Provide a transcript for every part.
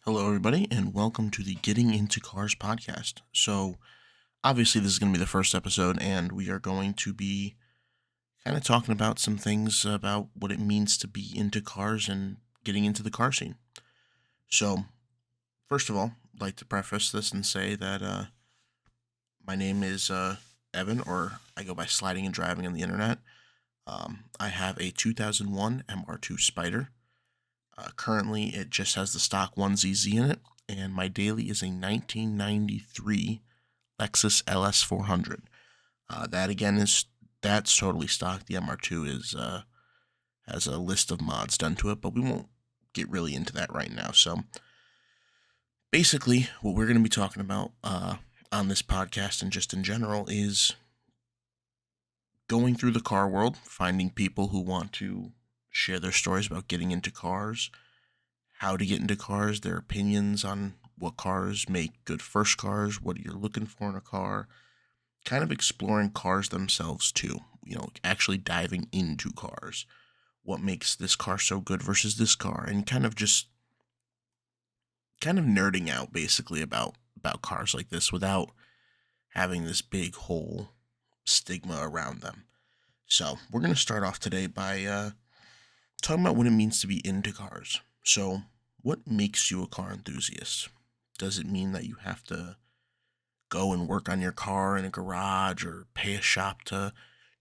Hello, everybody, and welcome to the Getting Into Cars podcast. So, obviously, this is going to be the first episode, and we are going to be kind of talking about some things about what it means to be into cars and getting into the car scene. So, first of all, I'd like to preface this and say that my name is Evan, or I go by Sliding and Driving on the internet. I have a 2001 MR2 Spider. Currently, it just has the stock 1ZZ in it, and my daily is a 1993 Lexus LS400. That again that's totally stock. The MR2 is has a list of mods done to it, but we won't get really into that right now. So basically, what we're going to be talking about on this podcast and just in general is going through the car world, finding people who want to share their stories about getting into cars, how to get into cars, their opinions on what cars make good first cars, what you're looking for in a car, kind of exploring cars themselves too, actually diving into cars. What makes this car so good versus this car, and kind of nerding out basically about cars like this without having this big whole stigma around them. So, we're going to start off today by talking about what it means to be into cars. So, what makes you a car enthusiast? Does it mean that you have to go and work on your car in a garage or pay a shop to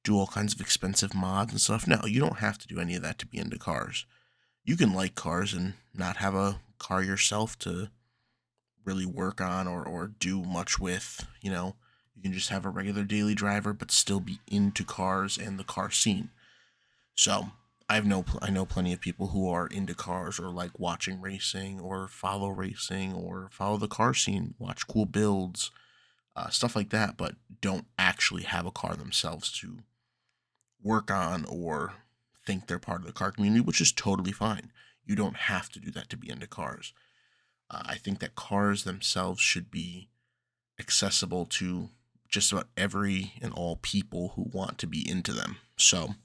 do all kinds of expensive mods and stuff? No, you don't have to do any of that to be into cars. You can like cars and not have a car yourself to really work on or do much with. You can just have a regular daily driver but still be into cars and the car scene. So, I know plenty of people who are into cars or like watching racing or follow the car scene, watch cool builds, stuff like that, but don't actually have a car themselves to work on or think they're part of the car community, which is totally fine. You don't have to do that to be into cars. I think that cars themselves should be accessible to just about every and all people who want to be into them. So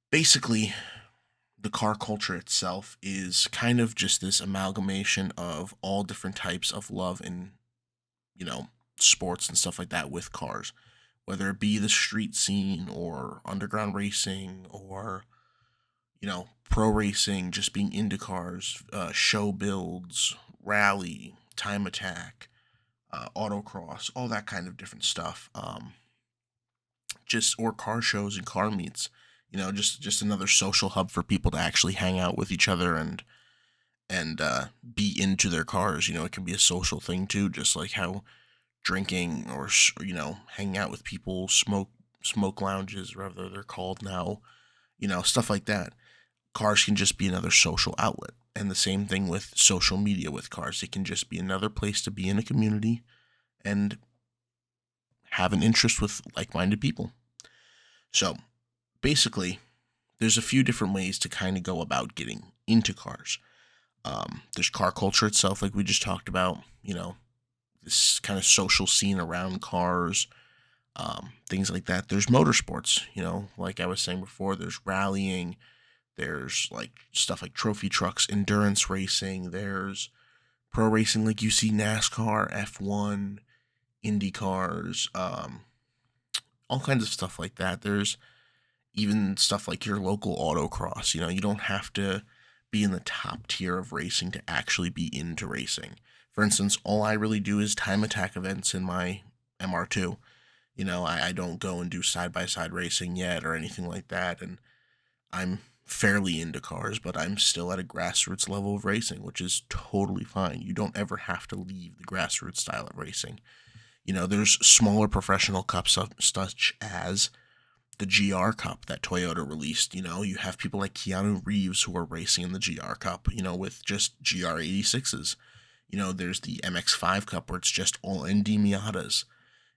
basically, the car culture itself is kind of just this amalgamation of all different types of love and, you know, sports and stuff like that with cars, whether it be the street scene or underground racing or, pro racing, just being into cars, show builds, rally, time attack, autocross, all that kind of different stuff. Just or car shows and car meets. Just another social hub for people to actually hang out with each other and be into their cars. It can be a social thing too, just like how drinking or hanging out with people, smoke lounges, whatever they're called now. Stuff like that. Cars can just be another social outlet, and the same thing with social media with cars. It can just be another place to be in a community and have an interest with like-minded people. So basically, there's a few different ways to kind of go about getting into cars. There's car culture itself, like we just talked about, this kind of social scene around cars, things like that. There's motorsports, like I was saying before, there's rallying, there's like stuff like trophy trucks, endurance racing, there's pro racing like you see NASCAR, F1, Indy cars, all kinds of stuff like that. There's even stuff like your local autocross. You don't have to be in the top tier of racing to actually be into racing. For instance, all I really do is time attack events in my MR2. I don't go and do side by side racing yet or anything like that. And I'm fairly into cars, but I'm still at a grassroots level of racing, which is totally fine. You don't ever have to leave the grassroots style of racing. There's smaller professional cups such as the GR Cup that Toyota released. You have people like Keanu Reeves who are racing in the GR Cup, with just GR 86s. There's the MX5 Cup where it's just all Indy Miatas,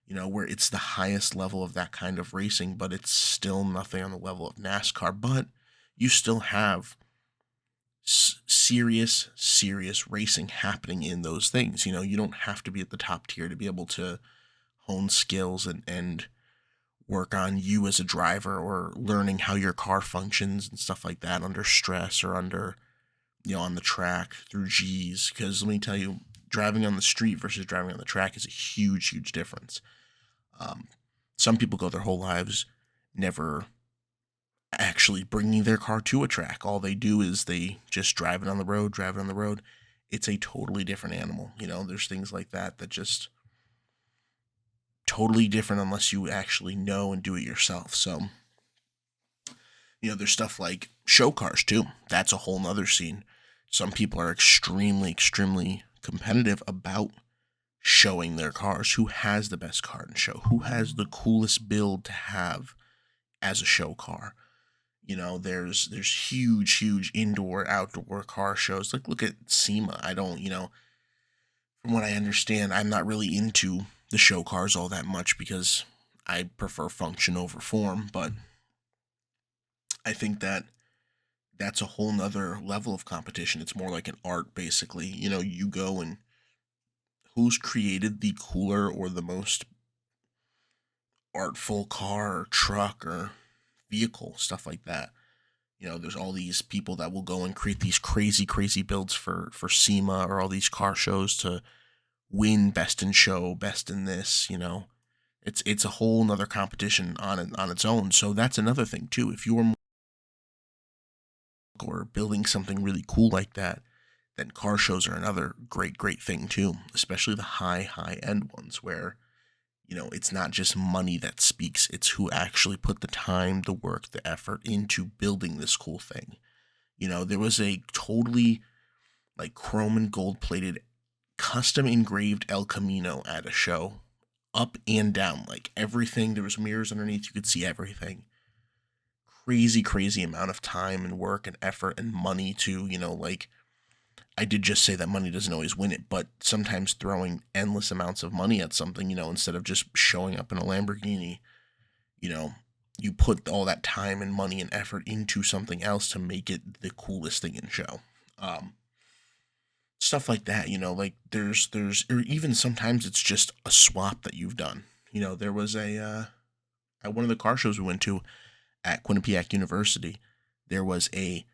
where it's the highest level of that kind of racing, but it's still nothing on the level of NASCAR. But you still have serious racing happening in those things. You don't have to be at the top tier to be able to hone skills and work on you as a driver or learning how your car functions and stuff like that under stress or under on the track through G's. Because let me tell you, driving on the street versus driving on the track is a huge, huge difference. Um, some people go their whole lives never actually bringing their car to a track. All they do is they just drive it on the road, drive it on the road. It's a totally different animal. There's things like that that just totally different unless you actually know and do it yourself. So, there's stuff like show cars too. That's a whole nother scene. Some people are extremely, extremely competitive about showing their cars. Who has the best car in show? Who has the coolest build to have as a show car? There's huge, huge indoor, outdoor car shows. Like look at SEMA. I don't, from what I understand, I'm not really into the show cars all that much because I prefer function over form. But I think that that's a whole nother level of competition. It's more like an art, basically. You go and who's created the cooler or the most artful car or truck or vehicle, stuff like that. There's all these people that will go and create these crazy, crazy builds for SEMA or all these car shows to win best in show, best in this. It's a whole nother competition on its own. So that's another thing too. If you're or building something really cool like that, then car shows are another great, great thing too. Especially the high end ones where it's not just money that speaks, it's who actually put the time, the work, the effort into building this cool thing. There was a totally like chrome and gold plated, custom engraved El Camino at a show, up and down, like everything. There was mirrors underneath, you could see everything. Crazy, crazy amount of time and work and effort and money to, like I did just say that money doesn't always win it, but sometimes throwing endless amounts of money at something, instead of just showing up in a Lamborghini, you know, you put all that time and money and effort into something else to make it the coolest thing in show. Um, Stuff like that, like or even sometimes it's just a swap that you've done. There was at one of the car shows we went to at Quinnipiac University, there was a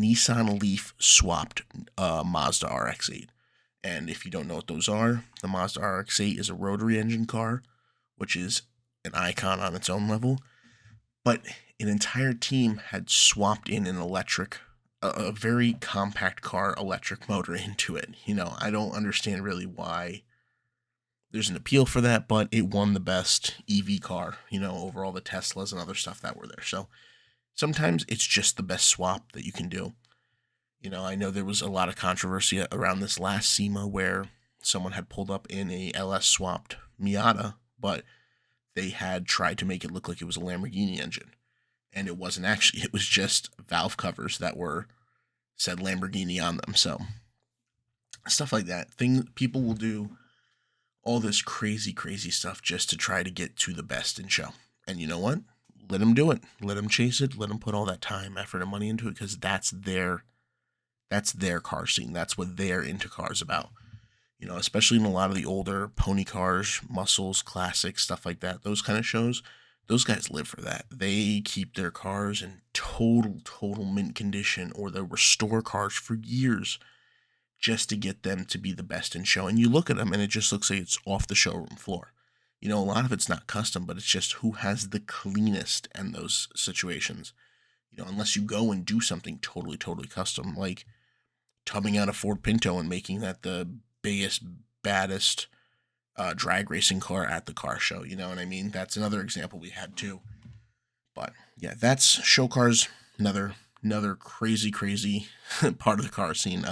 Nissan Leaf swapped Mazda RX-8. And if you don't know what those are, the Mazda RX-8 is a rotary engine car, which is an icon on its own level. But an entire team had swapped in an electric, a very compact car electric motor into it. I don't understand really why there's an appeal for that, but it won the best EV car, over all the Teslas and other stuff that were there. So sometimes it's just the best swap that you can do. I know there was a lot of controversy around this last SEMA where someone had pulled up in a LS swapped Miata, but they had tried to make it look like it was a Lamborghini engine. And it wasn't actually, it was just valve covers that were said Lamborghini on them. So stuff like that. People will do all this crazy, crazy stuff just to try to get to the best in show. And you know what? Let them do it. Let them chase it. Let them put all that time, effort, and money into it because that's their car scene. That's what they're into cars about. Especially in a lot of the older pony cars, muscles, classics, stuff like that. Those kind of shows, those guys live for that. They keep their cars in total mint condition, or they'll restore cars for years just to get them to be the best in show. And you look at them and it just looks like it's off the showroom floor. A lot of it's not custom, but it's just who has the cleanest in those situations. Unless you go and do something totally custom, like tubbing out a Ford Pinto and making that the biggest, baddest drag racing car at the car show. You know what I mean? That's another example we had too. But yeah, that's show cars. Another crazy part of the car scene.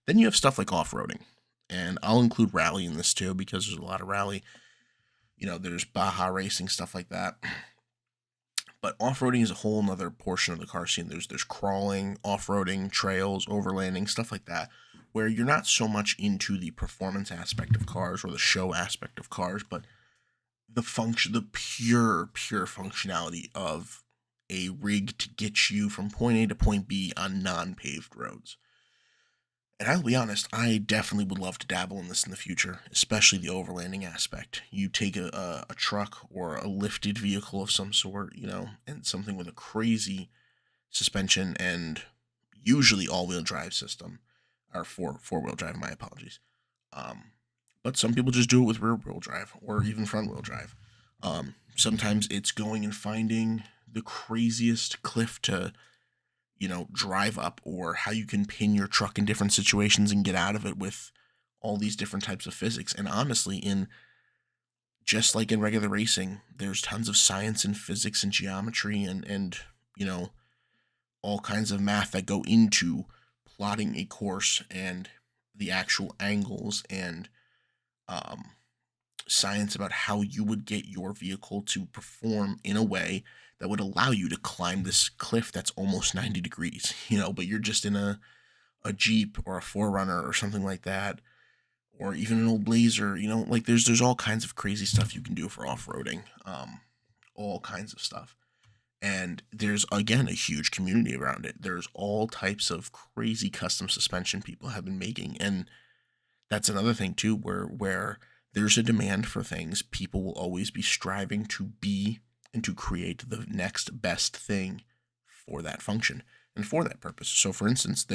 Then you have stuff like off roading, and I'll include rally in this too because there's a lot of rally. There's Baja racing, stuff like that. But off-roading is a whole nother portion of the car scene. There's crawling, off-roading, trails, overlanding, stuff like that, where you're not so much into the performance aspect of cars or the show aspect of cars, but the pure functionality of a rig to get you from point A to point B on non-paved roads. And I'll be honest, I definitely would love to dabble in this in the future, especially the overlanding aspect. You take a truck or a lifted vehicle of some sort, and something with a crazy suspension, and usually all-wheel drive system, or four-wheel drive. My apologies. Um, but some people just do it with rear-wheel drive or even front-wheel drive. Sometimes it's going and finding the craziest cliff to drive up, or how you can pin your truck in different situations and get out of it with all these different types of physics. And honestly, in just like in regular racing, there's tons of science and physics and geometry and you know all kinds of math that go into plotting a course and the actual angles and um, science about how you would get your vehicle to perform in a way that would allow you to climb this cliff that's almost 90 degrees, but you're just in a Jeep or a Forerunner or something like that, or even an old Blazer, like there's all kinds of crazy stuff you can do for off-roading, all kinds of stuff. And there's again a huge community around it. There's all types of crazy custom suspension people have been making, and that's another thing too, where there's a demand for things. People will always be striving to be and to create the next best thing for that function and for that purpose. So, for instance,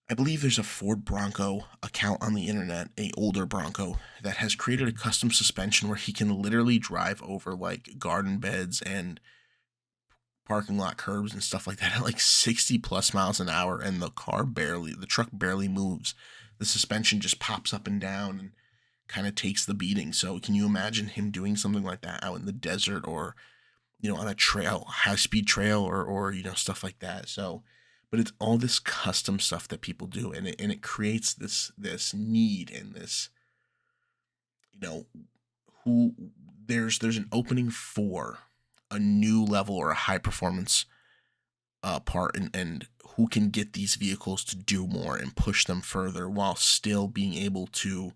I believe there's a Ford Bronco account on the internet, a older Bronco, that has created a custom suspension where he can literally drive over like garden beds and parking lot curbs and stuff like that at like 60 plus miles an hour, and the truck barely moves. The suspension just pops up and down and kind of takes the beating. So can you imagine him doing something like that out in the desert, or on a trail, high speed trail, or stuff like that? So, but it's all this custom stuff that people do, and it creates this need, and this you know who there's an opening for a new level or a high performance part, and who can get these vehicles to do more and push them further while still being able to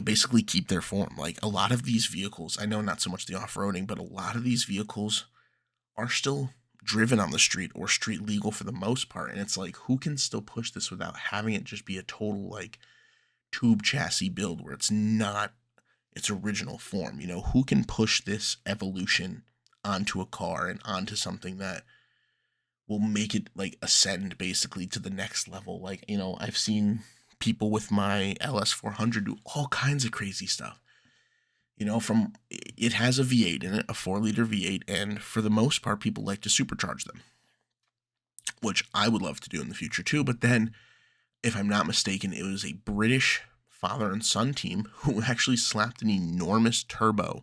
basically keep their form. Like a lot of these vehicles, I know not so much the off-roading, but a lot of these vehicles are still driven on the street or street legal for the most part. And it's like, who can still push this without having it just be a total like tube chassis build where it's not its original form? Who can push this evolution onto a car and onto something that will make it like ascend basically to the next level? Like, I've seen people with my LS400 do all kinds of crazy stuff. From it has a V8 in it, a 4-liter V8, and for the most part, people like to supercharge them, which I would love to do in the future too. But then, if I'm not mistaken, it was a British father and son team who actually slapped an enormous turbo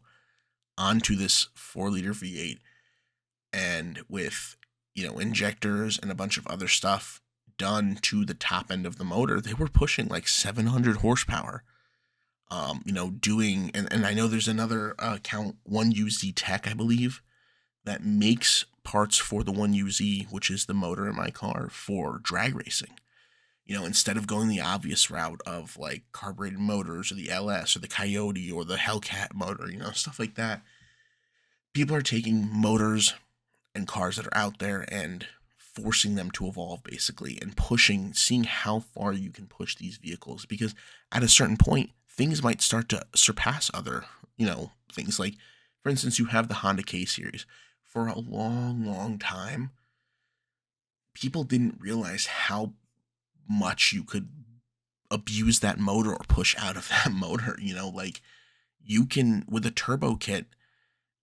onto this 4-liter V8, and with injectors and a bunch of other stuff done to the top end of the motor, they were pushing like 700 horsepower. Doing, and I know there's another account, 1UZ Tech, I believe, that makes parts for the 1UZ, which is the motor in my car, for drag racing. Instead of going the obvious route of like carbureted motors or the LS or the Coyote or the Hellcat motor, stuff like that. People are taking motors and cars that are out there and forcing them to evolve basically, and pushing, seeing how far you can push these vehicles, because at a certain point, things might start to surpass other, things. Like, for instance, you have the Honda K series. For a long, long time, people didn't realize how much you could abuse that motor or push out of that motor. Like you can, with a turbo kit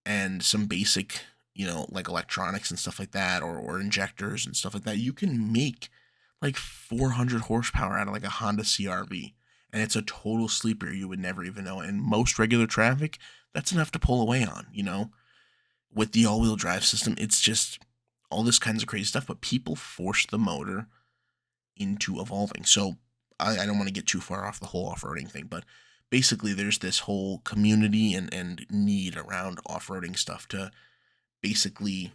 and some basic, like electronics and stuff like that, or injectors and stuff like that, you can make like 400 horsepower out of like a Honda CRV. And it's a total sleeper. You would never even know. And most regular traffic, that's enough to pull away on, With the all-wheel drive system, it's just all this kinds of crazy stuff. But people force the motor into evolving. So I don't want to get too far off the whole off-roading thing, but basically there's this whole community and need around off-roading stuff to basically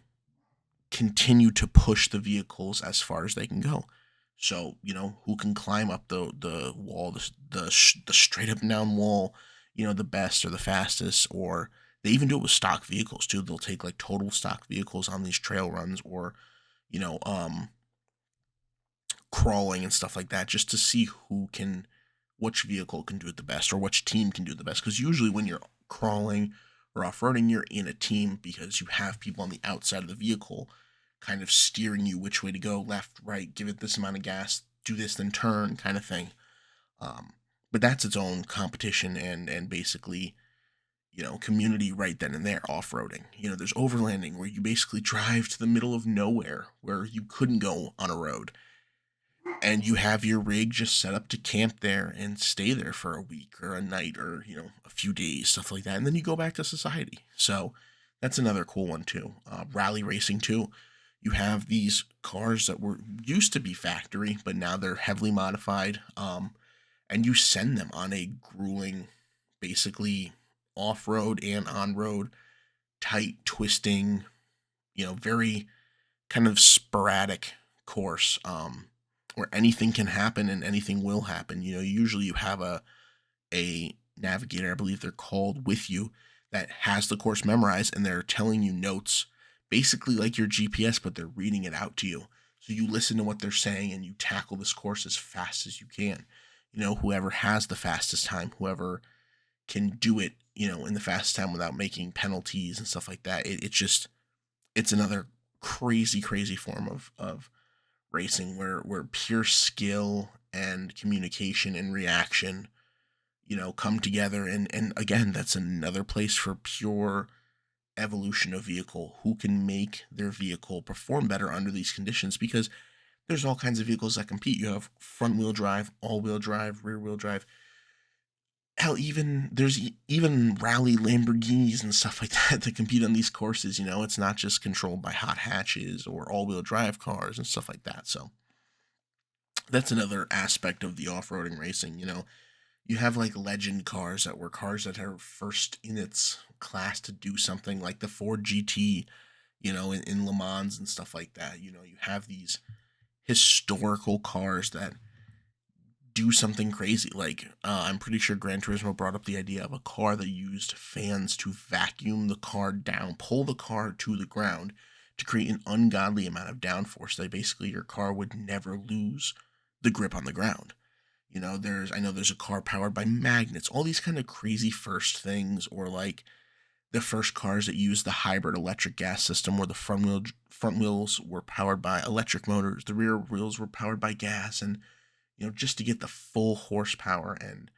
continue to push the vehicles as far as they can go. So, who can climb up the wall, the straight up and down wall, the best or the fastest. Or they even do it with stock vehicles too. They'll take like total stock vehicles on these trail runs, or, you know, um, crawling and stuff like that, just to see which vehicle can do it the best, or which team can do it the best. Because usually when you're crawling or off-roading, you're in a team because you have people on the outside of the vehicle kind of steering you which way to go, left, right, give it this amount of gas, do this, then turn, kind of thing. Um, but that's its own competition and basically, community right then and there. Off roading, there's overlanding where you basically drive to the middle of nowhere where you couldn't go on a road, and you have your rig just set up to camp there and stay there for a week or a night or a few days, stuff like that, and then you go back to society. So that's another cool one too. Rally racing too. You have these cars that were used to be factory, but now they're heavily modified, and you send them on a grueling, basically off-road and on-road, tight, twisting, very kind of sporadic course, where anything can happen and anything will happen. Usually you have a navigator, I believe they're called, with you, that has the course memorized, and they're telling you notes, basically like your GPS, but they're reading it out to you. So you listen to what they're saying and you tackle this course as fast as you can. Whoever has the fastest time, whoever can do it, in the fastest time without making penalties and stuff like that. It's another crazy, crazy form of racing where pure skill and communication and reaction, come together. And again, that's another place for pure evolution of vehicle, who can make their vehicle perform better under these conditions, because there's all kinds of vehicles that compete. You have front wheel drive, all wheel drive, rear wheel drive. Hell, even there's even rally Lamborghinis and stuff like that that compete on these courses. It's not just controlled by hot hatches or all-wheel drive cars and stuff like that. So that's another aspect of the off-roading racing. You have like legend cars that were cars that are first in its class to do something, like the Ford GT, in Le Mans and stuff like that. You have these historical cars that do something crazy. Like, I'm pretty sure Gran Turismo brought up the idea of a car that used fans to vacuum the car down, pull the car to the ground to create an ungodly amount of downforce that basically your car would never lose the grip on the ground. I know there's a car powered by magnets, all these kind of crazy first things, or like the first cars that used the hybrid electric gas system, where the front wheels were powered by electric motors, the rear wheels were powered by gas, and just to get the full horsepower and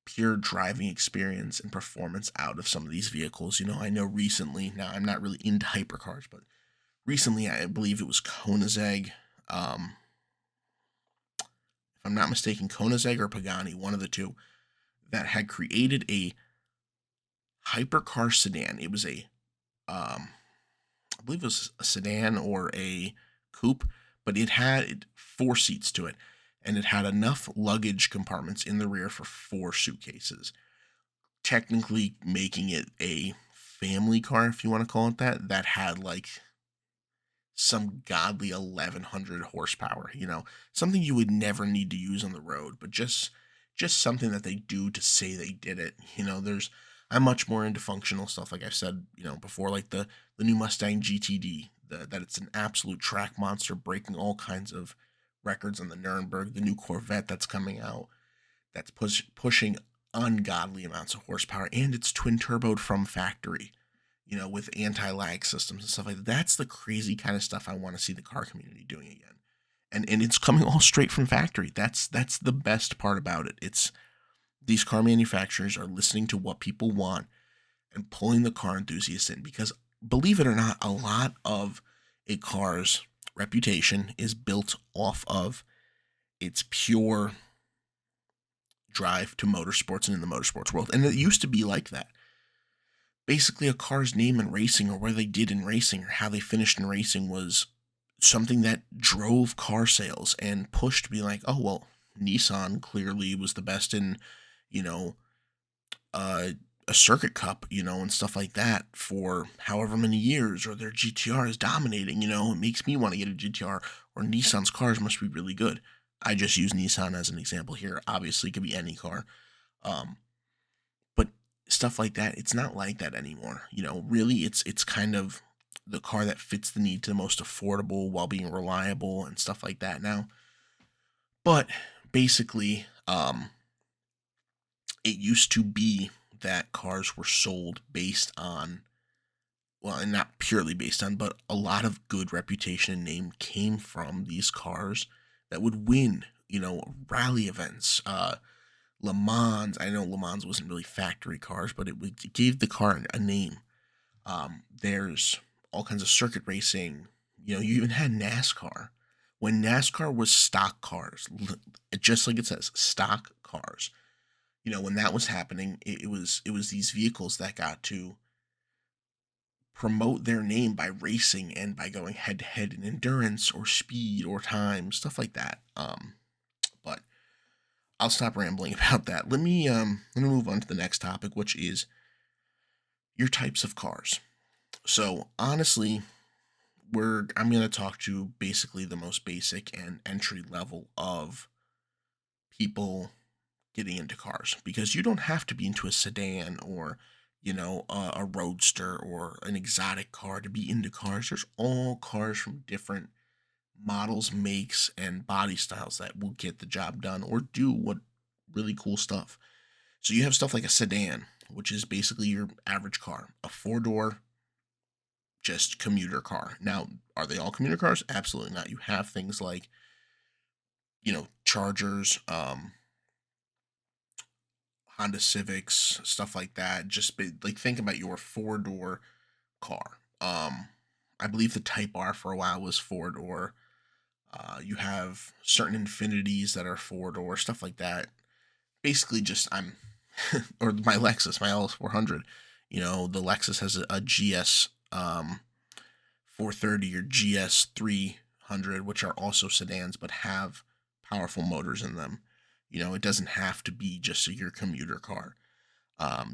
pure driving experience and performance out of some of these vehicles. I know recently, now I'm not really into hypercars, but recently I believe it was Koenigsegg, if I'm not mistaken, Koenigsegg or Pagani, one of the two, that had created a hypercar sedan. It was I believe it was a sedan or a coupe, but it had 4 seats to it, and it had enough luggage compartments in the rear for 4 suitcases, technically making it a family car, if you want to call it that, that had like some godly 1100 horsepower, something you would never need to use on the road, but just something that they do to say they did it. I'm much more into functional stuff, like I've said, before, like the new Mustang GTD, that it's an absolute track monster, breaking all kinds of records on the Nuremberg, the new Corvette that's coming out, that's pushing ungodly amounts of horsepower, and it's twin turboed from factory, with anti-lag systems and stuff like that. That's the crazy kind of stuff I want to see the car community doing again. And it's coming all straight from factory. That's the best part about it. It's these car manufacturers are listening to what people want and pulling the car enthusiasts in, because believe it or not, a lot of a car's reputation is built off of its pure drive to motorsports and in the motorsports world. And it used to be like that. Basically, a car's name in racing, or where they did in racing, or how they finished in racing, was something that drove car sales and pushed to be like, oh, well, Nissan clearly was the best in, you know, uh, a circuit cup, and stuff like that for however many years, or their GTR is dominating, it makes me want to get a GTR, or Nissan's cars must be really good. I just use Nissan as an example here. Obviously, it could be any car. Um, but stuff like that, it's not like that anymore. Really, it's kind of the car that fits the need to the most affordable while being reliable and stuff like that now. But basically, it used to be that cars were sold based on well, and not purely based on, but a lot of good reputation and name came from these cars that would win, rally events. Le Mans, I know Le Mans wasn't really factory cars, but it gave the car a name. There's all kinds of circuit racing. You even had NASCAR. When NASCAR was stock cars, just like it says, stock cars. When that was happening, it was these vehicles that got to promote their name by racing and by going head to head in endurance or speed or time, stuff like that. But I'll stop rambling about that. Let me move on to the next topic, which is your types of cars. So honestly, I'm gonna talk to basically the most basic and entry level of people getting into cars, because you don't have to be into a sedan or a roadster or an exotic car to be into cars. There's all cars from different models, makes, and body styles that will get the job done or do what really cool stuff. So you have stuff like a sedan, which is basically your average car, a four-door just commuter car. Now, are they all commuter cars? Absolutely not. You have things like, Chargers, Honda Civics, stuff like that. Like think about your four-door car. I believe the Type R for a while was four-door. You have certain Infinities that are four-door, stuff like that. Basically, just I'm or my Lexus, my LS 400. The Lexus has a GS 430 or GS 300, which are also sedans but have powerful motors in them. It doesn't have to be just your commuter car.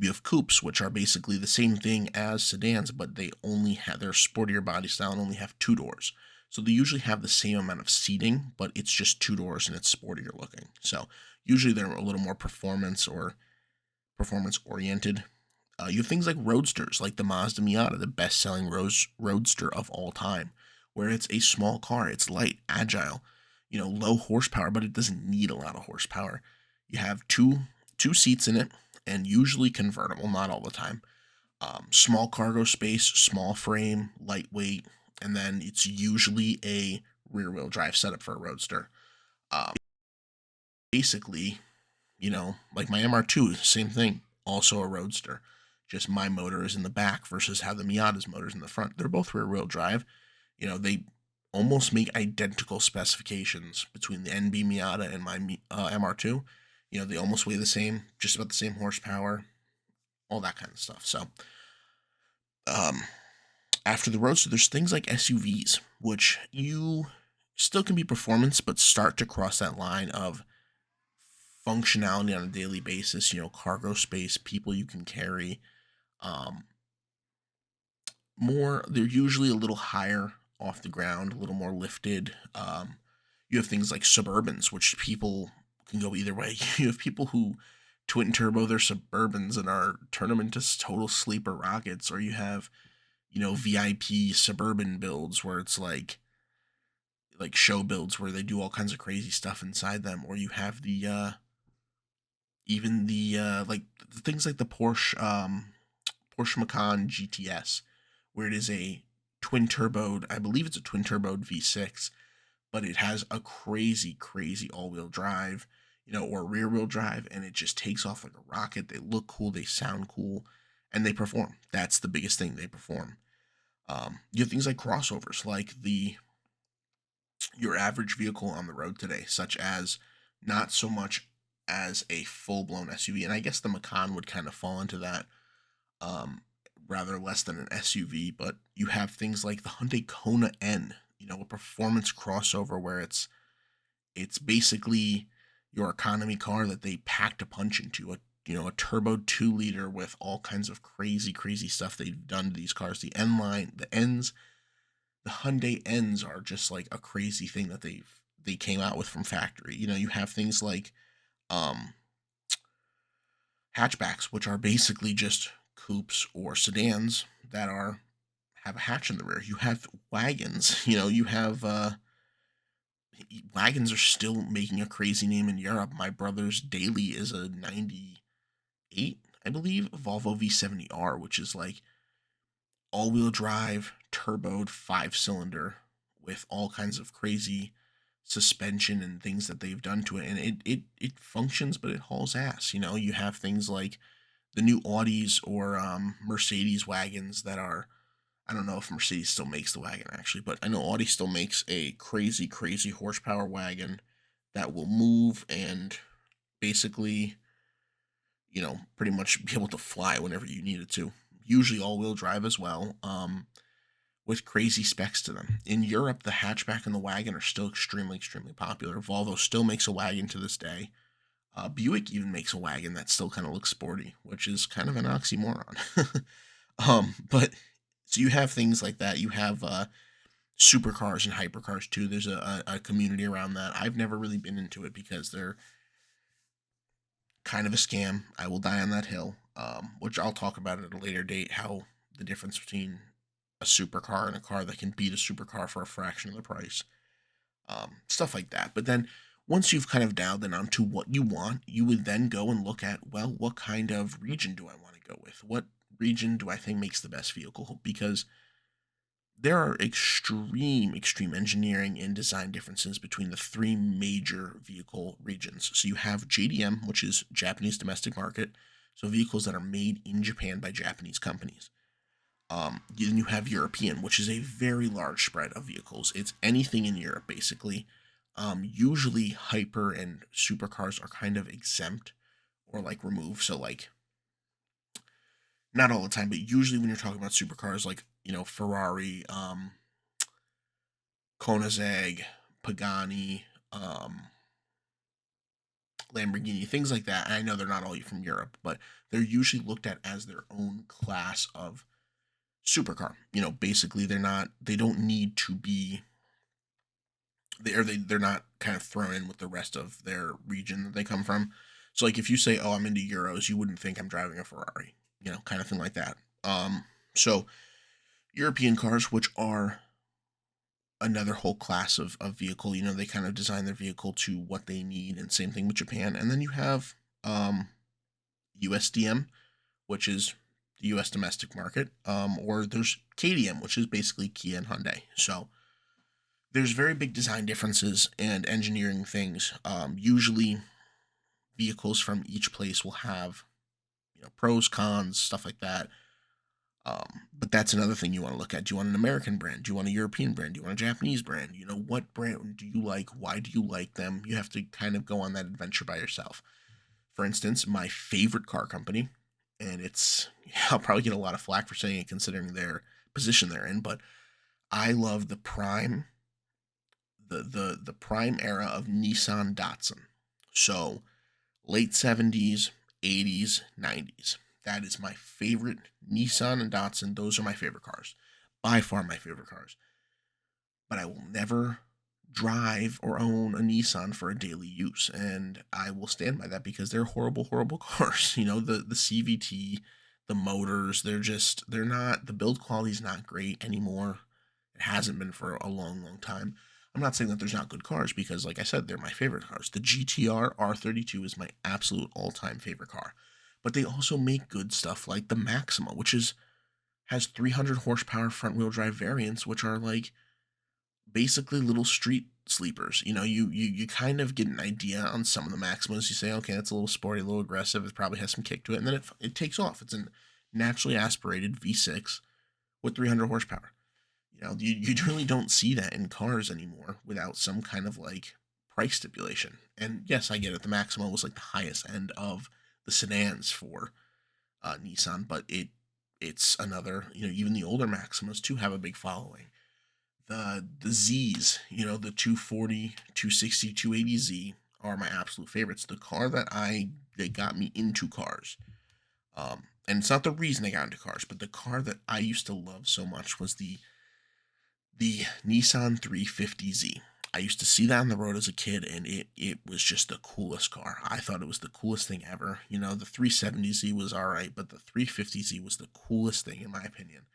You have coupes, which are basically the same thing as sedans, but they only have their sportier body style and only have two doors. So they usually have the same amount of seating, but it's just two doors and it's sportier looking. So usually they're a little more performance oriented. You have things like roadsters, like the Mazda Miata, the best-selling roadster of all time, where it's a small car, it's light, agile, low horsepower, but it doesn't need a lot of horsepower. You have two seats in it, and usually convertible, not all the time. Small cargo space, small frame, lightweight, and then it's usually a rear-wheel drive setup for a roadster. Basically, like my MR2, same thing, also a roadster. Just my motor is in the back versus how the Miata's motor is in the front. They're both rear wheel drive. They almost make identical specifications between the NB Miata and my MR2. They almost weigh the same, just about the same horsepower, all that kind of stuff. So, um, after the roadster, there's things like SUVs, which you still can be performance, but start to cross that line of functionality on a daily basis, cargo space, people you can carry. Um, they're usually a little higher off the ground, a little more lifted. You have things like Suburbans, which people can go either way. You have people who twin turbo their Suburbans and turn them into total sleeper rockets, or you have, VIP Suburban builds where it's like show builds where they do all kinds of crazy stuff inside them, or you have the even the like things like the Porsche Macan GTS, where it is a twin turboed, I believe it's a twin turboed V6, but it has a crazy, crazy all wheel drive, or rear wheel drive, and it just takes off like a rocket. They look cool, they sound cool, and they perform. That's the biggest thing, they perform. You have things like crossovers, like your average vehicle on the road today, such as not so much as a full blown SUV, and I guess the Macan would kind of fall into that, um, rather less than an SUV. But you have things like the Hyundai Kona N, a performance crossover where it's basically your economy car that they packed a punch into, a turbo 2 liter with all kinds of crazy, crazy stuff they've done to these cars. The Hyundai N's are just like a crazy thing that they came out with from factory. You have things like um hatchbacks, which are basically just coupes or sedans that are have a hatch in the rear. You have wagons. You have wagons are still making a crazy name in Europe. My brother's daily is a 98, I believe, Volvo V70R, which is like all-wheel drive, turboed 5-cylinder with all kinds of crazy suspension and things that they've done to it, and it functions, but it hauls ass. You have things like the new Audis or Mercedes wagons that are. I don't know if Mercedes still makes the wagon actually, but I know Audi still makes a crazy, crazy horsepower wagon that will move and basically, pretty much be able to fly whenever you need it to. Usually all wheel drive as well, with crazy specs to them. In Europe, the hatchback and the wagon are still extremely, extremely popular. Volvo still makes a wagon to this day. Buick even makes a wagon that still kind of looks sporty, which is kind of an oxymoron. But so you have things like that. You have supercars and hypercars too. There's a community around that. I've never really been into it because they're kind of a scam. I will die on that hill, which I'll talk about at a later date. How the difference between a supercar and a car that can beat a supercar for a fraction of the price, stuff like that. But then once you've kind of dialed in onto what you want, you would then go and look at, well, what kind of region do I want to go with? What region do I think makes the best vehicle? Because there are extreme, extreme engineering and design differences between the three major vehicle regions. So you have JDM, which is Japanese domestic market, so vehicles that are made in Japan by Japanese companies. Then you have European, which is a very large spread of vehicles. It's anything in Europe, basically. Usually, hyper and supercars are kind of exempt or like removed. So, like, not all the time, but usually when you're talking about supercars, like, Ferrari, Koenigsegg, Pagani, Lamborghini, things like that. And I know they're not all from Europe, but they're usually looked at as their own class of supercar. Basically they don't need to be they're not kind of thrown in with the rest of their region that they come from. So like if you say, "Oh, I'm into Euros," you wouldn't think I'm driving a Ferrari, kind of thing like that. So European cars, which are another whole class of vehicle, they kind of design their vehicle to what they need, and same thing with Japan. And then you have USDM, which is the US domestic market, or there's KDM, which is basically Kia and Hyundai. So there's very big design differences and engineering things. Usually, vehicles from each place will have pros, cons, stuff like that. But that's another thing you want to look at. Do you want an American brand? Do you want a European brand? Do you want a Japanese brand? What brand do you like? Why do you like them? You have to kind of go on that adventure by yourself. For instance, my favorite car company, and I'll probably get a lot of flack for saying it considering their position they're in, but I love the prime era of Nissan Datsun. So late 70s, 80s, 90s. That is my favorite. Nissan and Datsun, those are my favorite cars. By far my favorite cars. But I will never drive or own a Nissan for a daily use. And I will stand by that because they're horrible, horrible cars. The CVT, the motors, they're not, the build quality is not great anymore. It hasn't been for a long, long time. I'm not saying that there's not good cars because, like I said, they're my favorite cars. The GTR R32 is my absolute all-time favorite car. But they also make good stuff like the Maxima, which has 300 horsepower front-wheel drive variants, which are like basically little street sleepers. You kind of get an idea on some of the Maximas. You say, okay, that's a little sporty, a little aggressive. It probably has some kick to it, and then it takes off. It's a naturally aspirated V6 with 300 horsepower. You really don't see that in cars anymore without some kind of like price stipulation. And yes, I get it. The Maxima was like the highest end of the sedans for Nissan, but it's another. Even the older Maximas too have a big following. The Z's, the 240, 260, 280Z are my absolute favorites. The car that got me into cars. And it's not the reason I got into cars, but the car that I used to love so much was the Nissan 350Z. I used to see that on the road as a kid, and it was just the coolest car. I thought it was the coolest thing ever. The 370Z was all right, but the 350Z was the coolest thing in my opinion.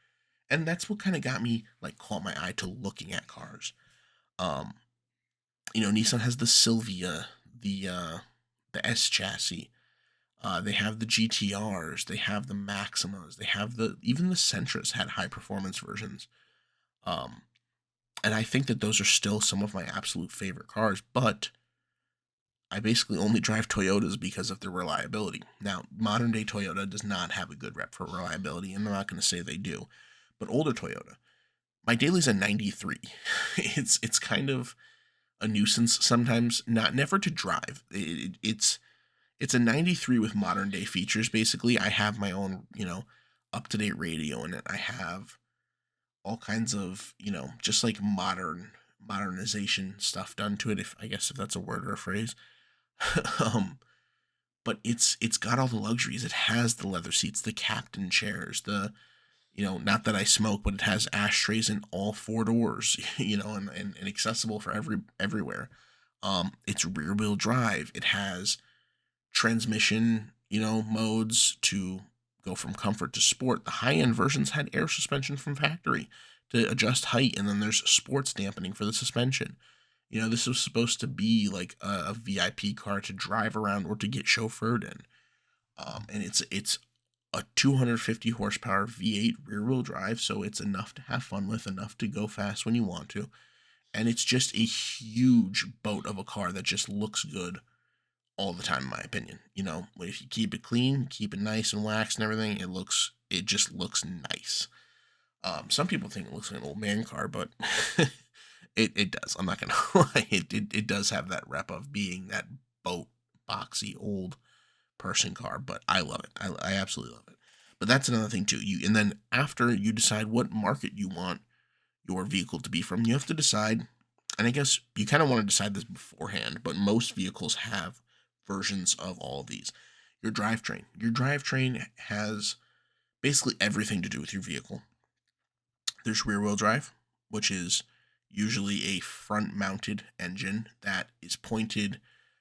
And that's what kind of got me like caught my eye to looking at cars. Um, Nissan has the Sylvia, the S chassis. They have the GTRs, they have the Maximas, they have the even the Sentras had high performance versions. Um, and I think that those are still some of my absolute favorite cars, but I basically only drive Toyotas because of their reliability. Now, modern day Toyota does not have a good rep for reliability, and I'm not going to say they do. But older Toyota, my daily's a 93. It's kind of a nuisance sometimes. Not never to drive. It's a 93 with modern day features. Basically, I have my own up to date radio in it. I have all kinds of just like modernization stuff done to it. If I guess if that's a word or a phrase. um, but it's got all the luxuries. It has the leather seats, the captain chairs, the not that I smoke, but it has ashtrays in all four doors, and accessible for everywhere. It's rear wheel drive. It has transmission, modes to go from comfort to sport. The high end versions had air suspension from factory to adjust height, and then there's sports dampening for the suspension. This was supposed to be like a VIP car to drive around or to get chauffeured in. And it's a 250 horsepower V8 rear wheel drive, so it's enough to have fun with, enough to go fast when you want to. And it's just a huge boat of a car that just looks good all the time, in my opinion. If you keep it clean, keep it nice and waxed and everything, it just looks nice. Some people think it looks like an old man car, but it does. I'm not gonna lie. It does have that rep of being that boat, boxy, old person car, but I love it. I absolutely love it. But that's another thing too. And then after you decide what market you want your vehicle to be from, you have to decide, and I guess you kind of want to decide this beforehand, but most vehicles have versions of all of these. Your drivetrain. Your drivetrain has basically everything to do with your vehicle. There's rear wheel drive, which is usually a front mounted engine that is pointed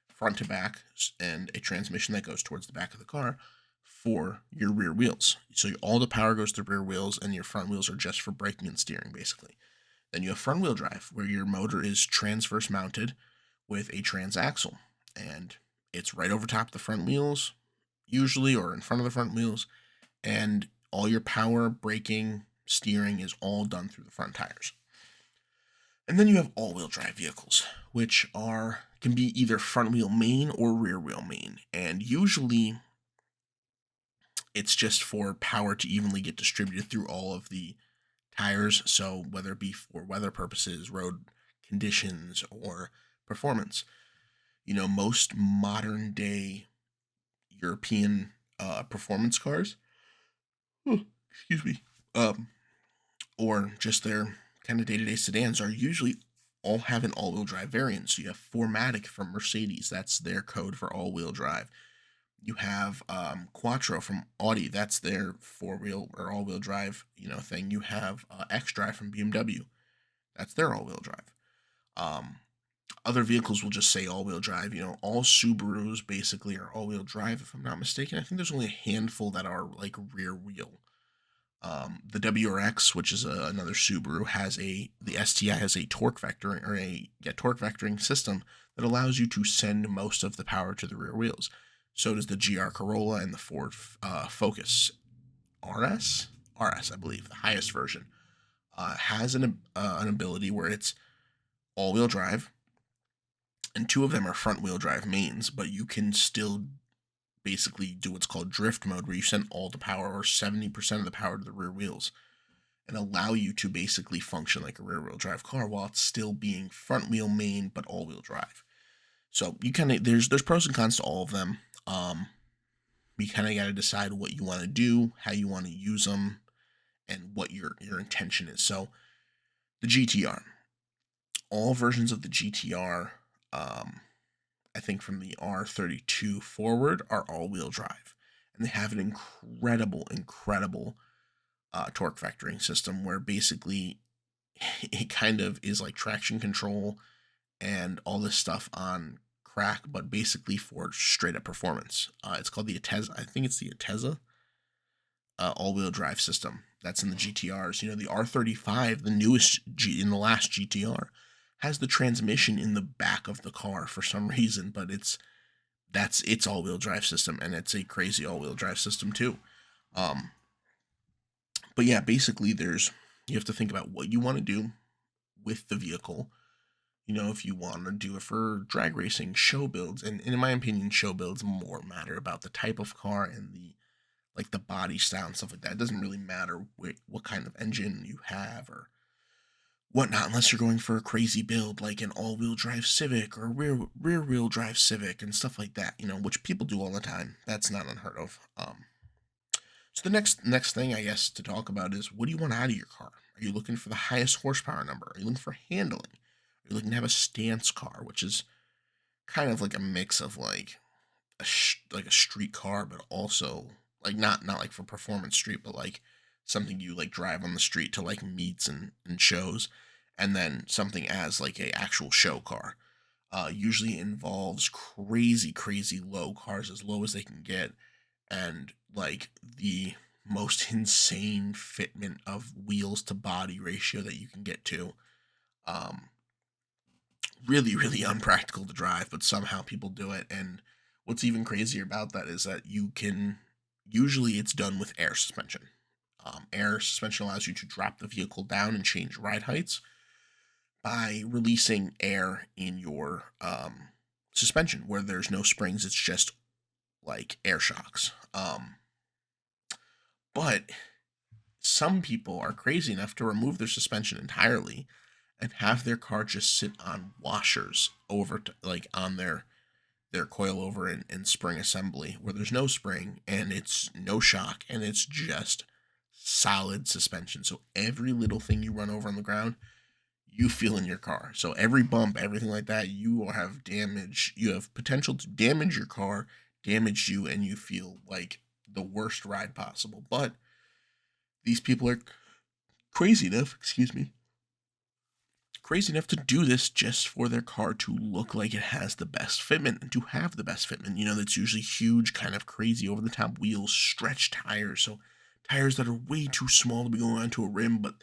front to back and a transmission that goes towards the back of the car for your rear wheels. So all the power goes to rear wheels, and your front wheels are just for braking and steering, basically. Then you have front wheel drive, where your motor is transverse mounted with a transaxle, and it's right over top of the front wheels, usually, or in front of the front wheels, and all your power, braking, steering is all done through the front tires. And then you have all-wheel drive vehicles, which can be either front wheel main or rear wheel main, and usually it's just for power to evenly get distributed through all of the tires. So whether it be for weather purposes, road conditions, or performance, most modern day European performance cars, excuse me, or just their kind of day-to-day sedans are usually all have an all-wheel drive variant. So you have 4MATIC from Mercedes, that's their code for all-wheel drive. You have Quattro from Audi, that's their four-wheel or all-wheel drive thing. You have xDrive from BMW, that's their all-wheel drive. Other vehicles will just say all-wheel drive. All Subarus basically are all-wheel drive, if I'm not mistaken. I think there's only a handful that are like rear wheel. The WRX, which is another Subaru, the STI has a torque vectoring torque vectoring system that allows you to send most of the power to the rear wheels. So does the GR Corolla and the Ford Focus RS, I believe, the highest version, has an ability where it's all-wheel drive, and two of them are front-wheel drive mains, but you can still basically do what's called drift mode, where you send all the power or 70% of the power to the rear wheels and allow you to basically function like a rear wheel drive car while it's still being front wheel main but all wheel drive. So you kind of there's pros and cons to all of them. You kind of got to decide what you want to do, how you want to use them, and what your intention is. So the GTR, all versions of the GTR, I think from the R32 forward, are all-wheel drive, and they have an incredible torque vectoring system where basically it kind of is like traction control and all this stuff on crack, but basically for straight up performance. It's called the Ateza. I think it's the Ateza all-wheel drive system that's in the GTRs. The R35, the newest in the last GTR, has the transmission in the back of the car for some reason, but that's its all-wheel drive system, and it's a crazy all-wheel drive system too. Um, but yeah, basically, you have to think about what you want to do with the vehicle. If you want to do it for drag racing, show builds, and in my opinion, show builds more matter about the type of car and the body style and stuff like that. It doesn't really matter what kind of engine you have or whatnot, unless you're going for a crazy build like an all-wheel drive Civic or rear wheel drive Civic and stuff like that. Which people do all the time. That's not unheard of. So the next thing I guess to talk about is, what do you want out of your car? Are you looking for the highest horsepower number? Are you looking for handling? Are you looking to have a stance car, which is kind of like a mix of like like a street car, but also like not like for performance street, but like something you like drive on the street to like meets and shows, and then something as like a actual show car. Usually involves crazy low cars, as low as they can get, and like the most insane fitment of wheels to body ratio that you can get to. Um, really unpractical to drive, but somehow people do it. And what's even crazier about that is that you can usually it's done with air suspension. Air suspension allows you to drop the vehicle down and change ride heights by releasing air in your suspension, where there's no springs. It's just like air shocks. But some people are crazy enough to remove their suspension entirely and have their car just sit on washers over to, like on their coilover and spring assembly, where there's no spring and it's no shock and it's just solid suspension. So every little thing you run over on the ground, you feel in your car. So every bump, everything like that, you will have damage. You have potential to damage your car, damage you, and you feel like the worst ride possible. But these people are crazy enough, excuse me, crazy enough to do this just for their car to look like it has the best fitment and to have the best fitment. That's usually huge, kind of crazy over the top wheels, stretch tires. So tires that are way too small to be going onto a rim, but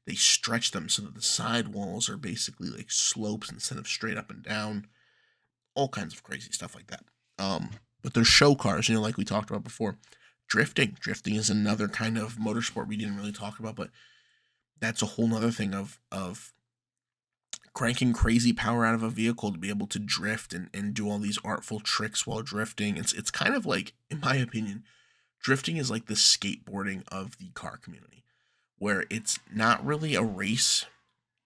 they stretch them so that the sidewalls are basically like slopes instead of straight up and down. All kinds of crazy stuff like that. But there's show cars, like we talked about before. Drifting. Drifting is another kind of motorsport we didn't really talk about, but that's a whole nother thing of cranking crazy power out of a vehicle to be able to drift and do all these artful tricks while drifting. It's kind of like, in my opinion, drifting is like the skateboarding of the car community, where it's not really a race.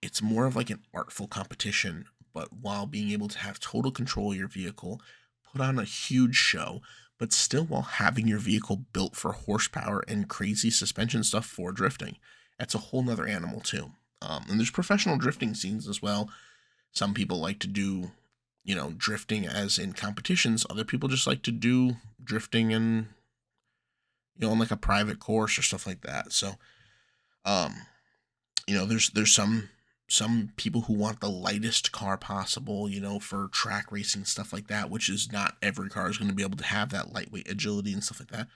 It's more of like an artful competition, but while being able to have total control of your vehicle, put on a huge show, but still while having your vehicle built for horsepower and crazy suspension stuff for drifting. That's a whole nother animal too. And there's professional drifting scenes as well. Some people like to do, drifting as in competitions. Other people just like to do drifting and, on like a private course or stuff like that. So, um, there's some people who want the lightest car possible, for track racing, stuff like that, which is not every car is going to be able to have that lightweight agility and stuff like that.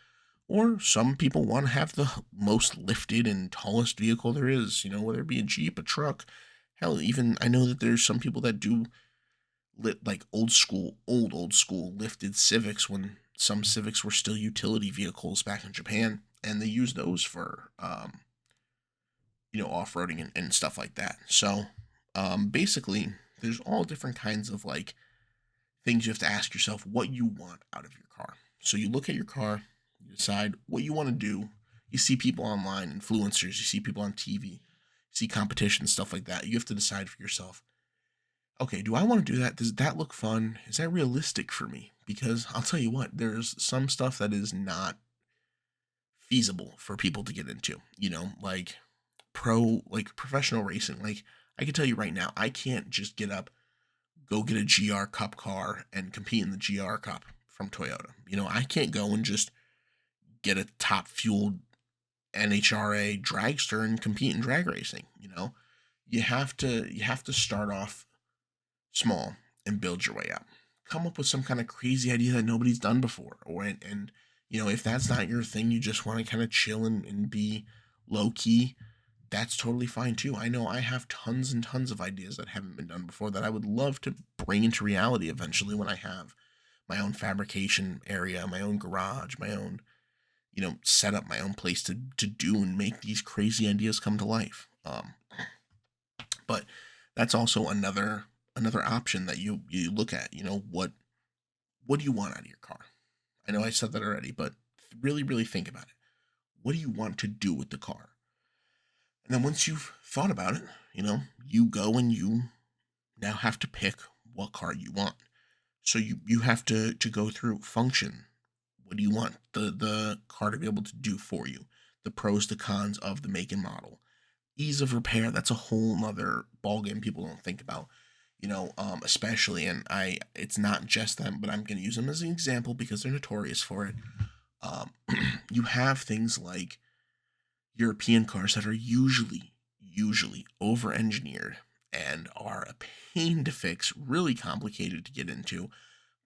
Or some people want to have the most lifted and tallest vehicle there is, whether it be a Jeep, a truck. Hell, even I know that there's some people that do lit like old school lifted Civics, when some Civics were still utility vehicles back in Japan, and they use those for off-roading and stuff like that. So basically, there's all different kinds of like things you have to ask yourself what you want out of your car. So you look at your car, you decide what you want to do. You see people online, influencers, you see people on TV, you see competitions, stuff like that. You have to decide for yourself, okay, do I want to do that? Does that look fun? Is that realistic for me? Because I'll tell you what, there's some stuff that is not feasible for people to get into, like professional racing. Like, I can tell you right now, I can't just get up, go get a GR Cup car and compete in the GR Cup from Toyota. I can't go and just get a top fueled NHRA dragster and compete in drag racing. You have to start off small and build your way up. Come up with some kind of crazy idea that nobody's done before, and if that's not your thing, you just want to kind of chill and be low key. That's totally fine too. I know I have tons and tons of ideas that haven't been done before that I would love to bring into reality eventually when I have my own fabrication area, my own garage, my own, set up my own place to do and make these crazy ideas come to life. But that's also another option that you look at. What do you want out of your car? I know I said that already, but really, really think about it. What do you want to do with the car? And then once you've thought about it, you go and you now have to pick what car you want. So you have to go through function. What do you want the car to be able to do for you? The pros, the cons of the make and model. Ease of repair, that's a whole nother ballgame people don't think about. Especially, and it's not just them, but I'm gonna use them as an example because they're notorious for it. Um, you have things like European cars that are usually over engineered and are a pain to fix, really complicated to get into.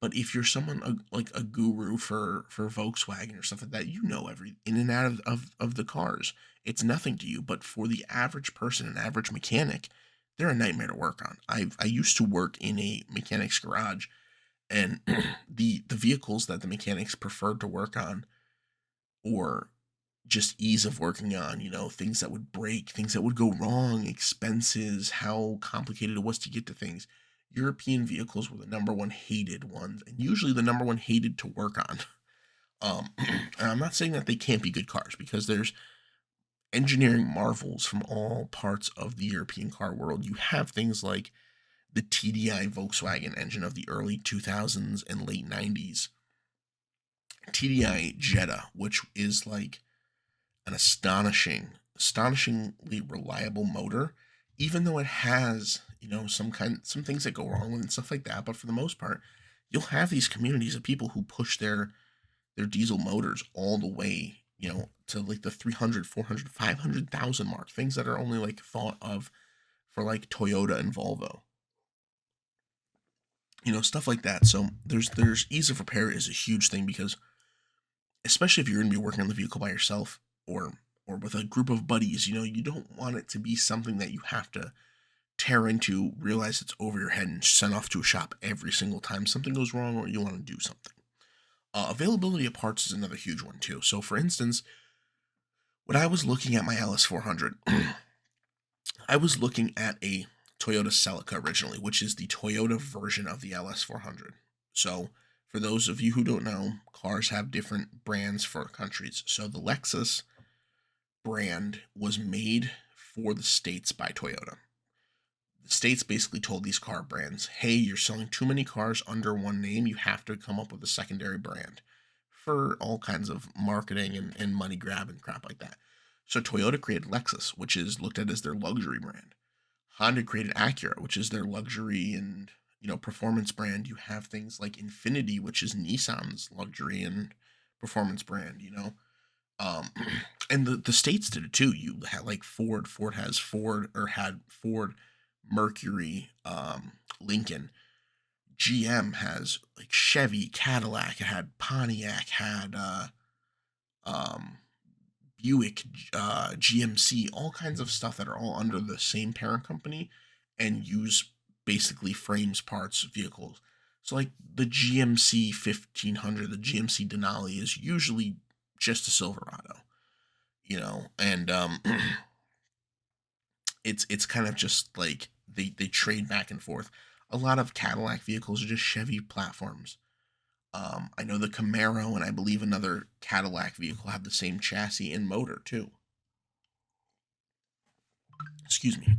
But if you're someone like a guru for Volkswagen or stuff like that, every in and out of the cars. It's nothing to you, but for the average person, an average mechanic, they're a nightmare to work on. I used to work in a mechanic's garage, and the vehicles that the mechanics preferred to work on, or just ease of working on, things that would break, things that would go wrong, expenses, how complicated it was to get to things. European vehicles were the number one hated ones, and usually the number one hated to work on. And I'm not saying that they can't be good cars, because there's engineering marvels from all parts of the European car world. You have things like the TDI Volkswagen engine of the early 2000s and late 90s, TDI Jetta, which is like an astonishingly reliable motor, even though it has, some things that go wrong with it and stuff like that. But for the most part, you'll have these communities of people who push their diesel motors all the way, to like the 300, 400, 500,000 mark, things that are only like thought of for like Toyota and Volvo, stuff like that. So there's ease of repair is a huge thing, because especially if you're going to be working on the vehicle by yourself, or with a group of buddies, you don't want it to be something that you have to tear into, realize it's over your head, and send off to a shop every single time something goes wrong or you want to do something. Availability of parts is another huge one too. So, for instance, when I was looking at my LS400, I was looking at a Toyota Celica originally, which is the Toyota version of the LS400. So, for those of you who don't know, cars have different brands for countries. So, the Lexus brand was made for the States by Toyota. The States basically told these car brands, hey, you're selling too many cars under one name. You have to come up with a secondary brand, for all kinds of marketing and money grab and crap like that. So Toyota created Lexus, which is looked at as their luxury brand. Honda created Acura, which is their luxury and performance brand. You have things like Infiniti, which is Nissan's luxury and performance brand. Um, and the states did it too. You had like Ford. Ford has Ford, or had Ford, Mercury, Lincoln. GM has like Chevy, Cadillac. It had Pontiac, had um, Buick, GMC, all kinds of stuff that are all under the same parent company and use basically frames, parts, vehicles. So like the GMC 1500, the GMC Denali is usually just a Silverado, and it's kind of just like they trade back and forth. A lot of Cadillac vehicles are just Chevy platforms. I know the Camaro and I believe another Cadillac vehicle have the same chassis and motor too. Excuse me.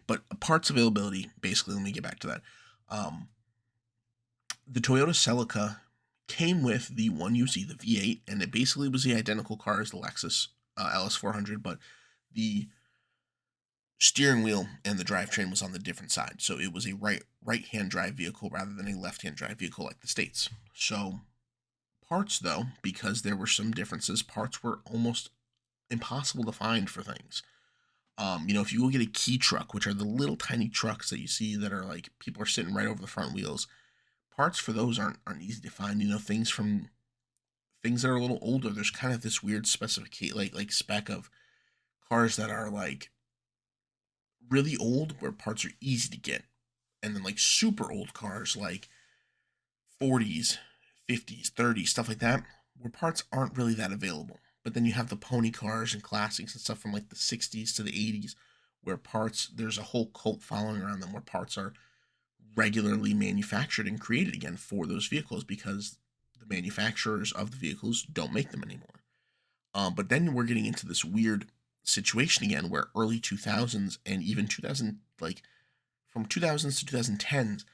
But parts availability, basically, let me get back to that. Um, the Toyota Celica came with the one you see, the V8, and it basically was the identical car as the Lexus LS400, but the steering wheel and the drivetrain was on the different side. So it was a right hand drive vehicle rather than a left hand drive vehicle like the States. So parts, though, because there were some differences, parts were almost impossible to find for things. If you go get a key truck, which are the little tiny trucks that you see that are like people are sitting right over the front wheels, parts for those aren't easy to find. Things that are a little older. There's kind of this weird specific like spec of cars that are like really old where parts are easy to get, and then like super old cars like 40s, 50s, 30s, stuff like that, where parts aren't really that available. But then you have the pony cars and classics and stuff from like the 60s to the 80s, where parts, there's a whole cult following around them, where parts are regularly manufactured and created again for those vehicles because the manufacturers of the vehicles don't make them anymore. But then we're getting into this weird situation again where early 2000s and even 2000, like from 2000s to 2010s,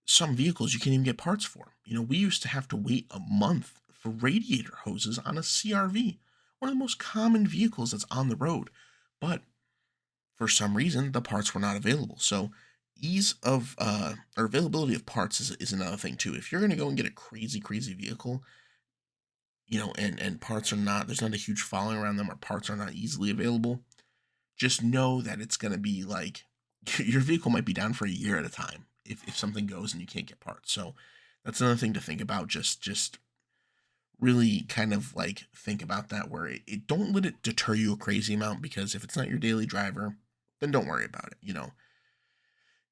some vehicles you can't even get parts for. We used to have to wait a month for radiator hoses on a CRV, one of the most common vehicles that's on the road. But for some reason, the parts were not available. So ease of or availability of parts is another thing too. If you're going to go and get a crazy, crazy vehicle, and parts are not, there's not a huge following around them, or parts are not easily available, just know that it's going to be like your vehicle might be down for a year at a time if something goes and you can't get parts. So that's another thing to think about. Just really kind of like think about that, where it don't let it deter you a crazy amount, because if it's not your daily driver, then don't worry about it.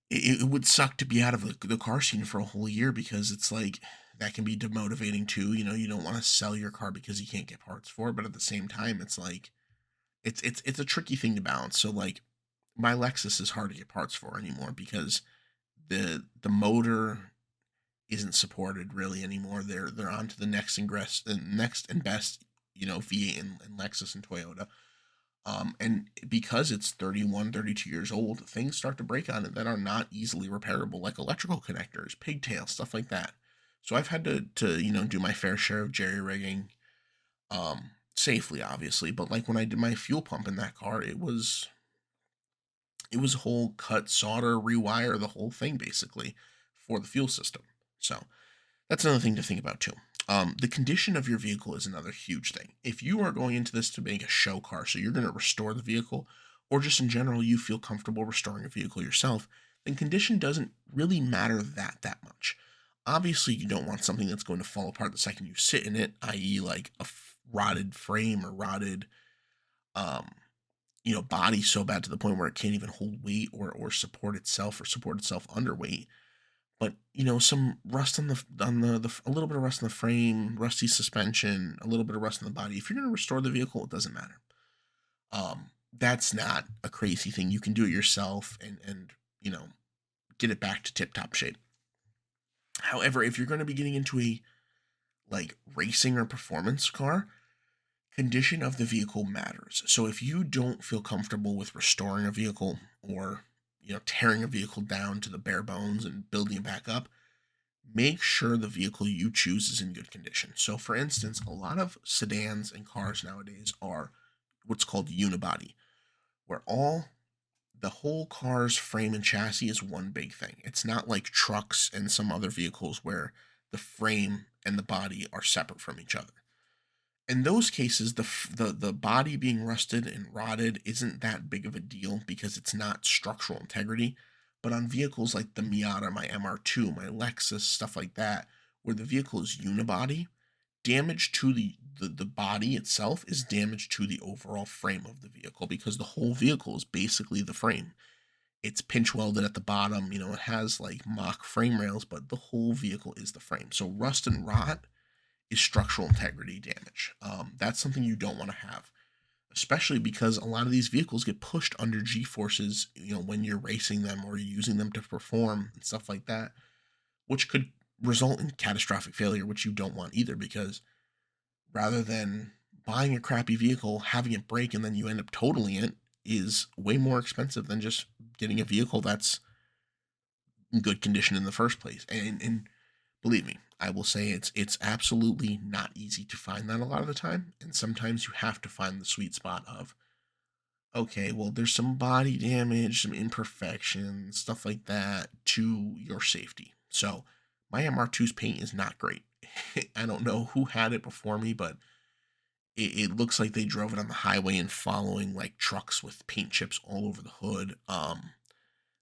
It would suck to be out of the car scene for a whole year, because it's like that can be demotivating too. You don't want to sell your car because you can't get parts for it, but at the same time, it's like it's a tricky thing to balance. So like my Lexus is hard to get parts for anymore because the motor isn't supported really anymore. They're on to the next and best, V8 and Lexus and Toyota. And because it's 31, 32 years old, things start to break on it that are not easily repairable, like electrical connectors, pigtails, stuff like that. So I've had to do my fair share of jerry rigging, safely, obviously. But like when I did my fuel pump in that car, it was a whole cut, solder, rewire, the whole thing basically for the fuel system. So that's another thing to think about too. The condition of your vehicle is another huge thing. If you are going into this to make a show car, so you're going to restore the vehicle, or just in general you feel comfortable restoring a vehicle yourself, then condition doesn't really matter that much. Obviously, you don't want something that's going to fall apart the second you sit in it, i.e., like a rotted frame or rotted, um, body so bad to the point where it can't even hold weight or support itself under weight. But some rust on the a little bit of rust on the frame, rusty suspension, a little bit of rust on the body. If you're going to restore the vehicle, it doesn't matter. That's not a crazy thing. You can do it yourself and get it back to tip top shape. However, if you're going to be getting into a like racing or performance car, condition of the vehicle matters. So if you don't feel comfortable with restoring a vehicle, or tearing a vehicle down to the bare bones and building it back up, make sure the vehicle you choose is in good condition. So for instance, a lot of sedans and cars nowadays are what's called unibody, where the whole car's frame and chassis is one big thing. It's not like trucks and some other vehicles where the frame and the body are separate from each other. In those cases, the body being rusted and rotted isn't that big of a deal because it's not structural integrity. But on vehicles like the Miata, my MR2, my Lexus, stuff like that, where the vehicle is unibody, damage to the body itself is damage to the overall frame of the vehicle, because the whole vehicle is basically the frame. It's pinch welded at the bottom, it has like mock frame rails, but the whole vehicle is the frame. So rust and rot is structural integrity damage. That's something you don't want to have, especially because a lot of these vehicles get pushed under G forces, when you're racing them or using them to perform and stuff like that, which could result in catastrophic failure, which you don't want either, because rather than buying a crappy vehicle, having it break, and then you end up totaling it, is way more expensive than just getting a vehicle that's in good condition in the first place. And believe me, I will say it's absolutely not easy to find that a lot of the time, and sometimes you have to find the sweet spot of, okay, well, there's some body damage, some imperfections, stuff like that to your safety. So my MR2's paint is not great. I don't know who had it before me, but it looks like they drove it on the highway and following like trucks with paint chips all over the hood.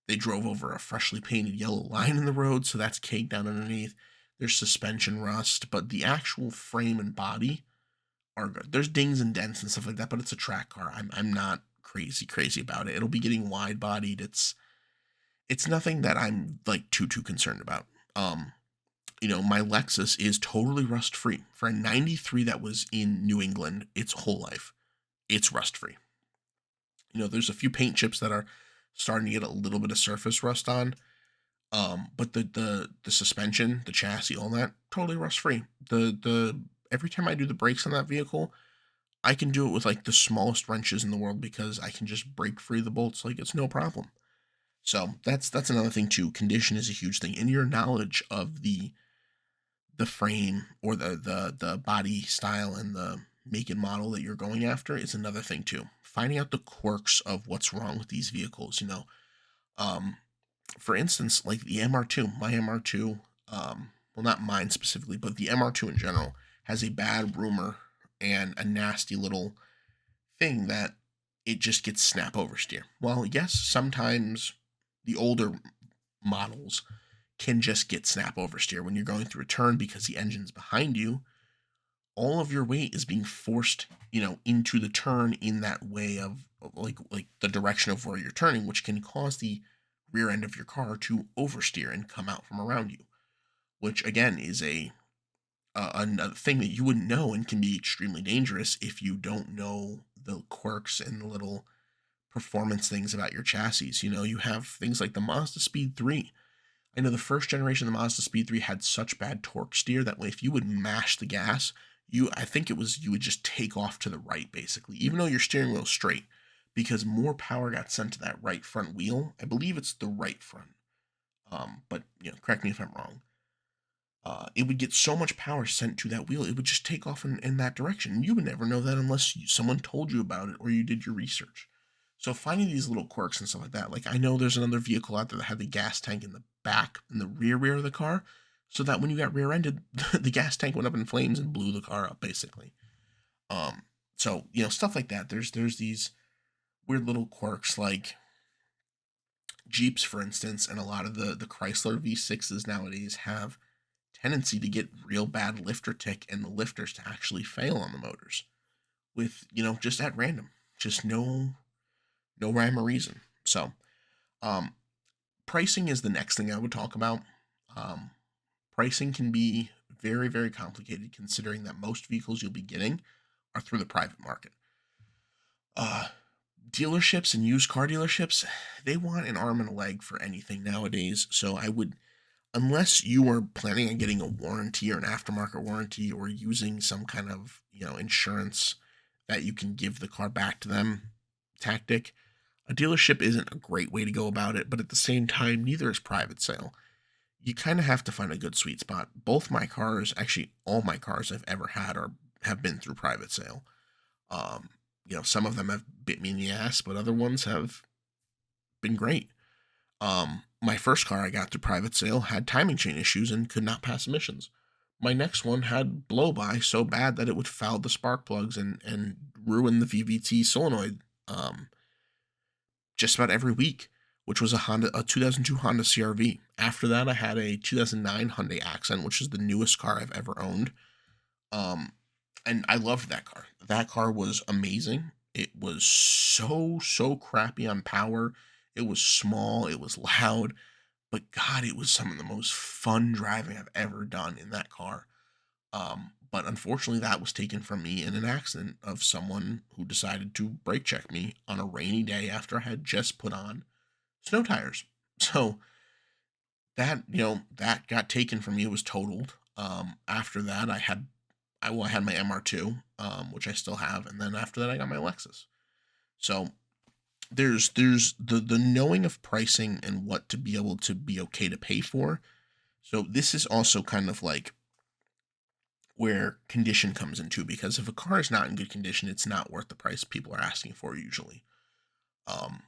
They drove over a freshly painted yellow line in the road, so that's caked down underneath. There's suspension rust, but the actual frame and body are good. There's dings and dents and stuff like that, but it's a track car. I'm not crazy about it. It'll be getting wide bodied. It's nothing that I'm like too concerned about. My Lexus is totally rust free. For a 93 that was in New England its whole life, it's rust free. There's a few paint chips that are starting to get a little bit of surface rust on. But the suspension, the chassis, all that, totally rust free. The Every time I do the brakes on that vehicle, I can do it with like the smallest wrenches in the world because I can just break free the bolts like it's no problem. So that's another thing too. Condition is a huge thing, and your knowledge of the frame or the body style and the make and model that you're going after is another thing too. Finding out the quirks of what's wrong with these vehicles. Um, for instance, like the MR2, my MR2, well, not mine specifically, but the MR2 in general has a bad rumor and a nasty little thing that it just gets snap oversteer. Well, yes, sometimes the older models can just get snap oversteer when you're going through a turn because the engine's behind you. All of your weight is being forced, into the turn in that way of like the direction of where you're turning, which can cause the rear end of your car to oversteer and come out from around you, which again is another thing that you wouldn't know and can be extremely dangerous if you don't know the quirks and the little performance things about your chassis. You have things like the Mazda Speed 3. I know the first generation of the Mazda Speed 3 had such bad torque steer that way if you would mash the gas, I think it was you would just take off to the right basically, even though your steering wheel's straight, because more power got sent to that right front wheel. I believe it's the right front. But correct me if I'm wrong. It would get so much power sent to that wheel, it would just take off in that direction. You would never know that unless someone told you about it or you did your research. So finding these little quirks and stuff like that, like I know there's another vehicle out there that had the gas tank in the back, in the rear of the car, so that when you got rear-ended, the gas tank went up in flames and blew the car up, basically. So stuff like that. There's these weird little quirks, like Jeeps, for instance, and a lot of the Chrysler V6s nowadays have tendency to get real bad lifter tick and the lifters to actually fail on the motors with just at random, just no rhyme or reason. So um pricing is the next thing I would talk about. um Pricing can be very, very complicated considering that most vehicles you'll be getting are through the private market. uh Dealerships and used car dealerships, they want an arm and a leg for anything nowadays. So I would, unless you are planning on getting a warranty or an aftermarket warranty or using some kind of insurance that you can give the car back to them tactic, a dealership isn't a great way to go about it. But at the same time, neither is private sale. You kind of have to find a good sweet spot. Both my cars, actually all my cars I've ever had, are have been through private sale. um some of them have bit me in the ass, but other ones have been great. My first car I got through private sale had timing chain issues and could not pass emissions. My next one had blow by so bad that it would foul the spark plugs and ruin the VVT solenoid just about every week, which was a 2002 Honda CRV. After that, I had a 2009 Hyundai Accent, which is the newest car I've ever owned. Um, and I loved that car. That car was amazing. It was so crappy on power. It was small. It was loud. But God, it was some of the most fun driving I've ever done in that car. But unfortunately, that was taken from me in an accident of someone who decided to brake check me on a rainy day after I had just put on snow tires. So that got taken from me. It was totaled. After that, I had my MR2, which I still have, and then after that, I got my Lexus. So there's the knowing of pricing and what to be able to be okay to pay for. So this is also kind of like where condition comes into, because if a car is not in good condition, it's not worth the price people are asking for usually. Um,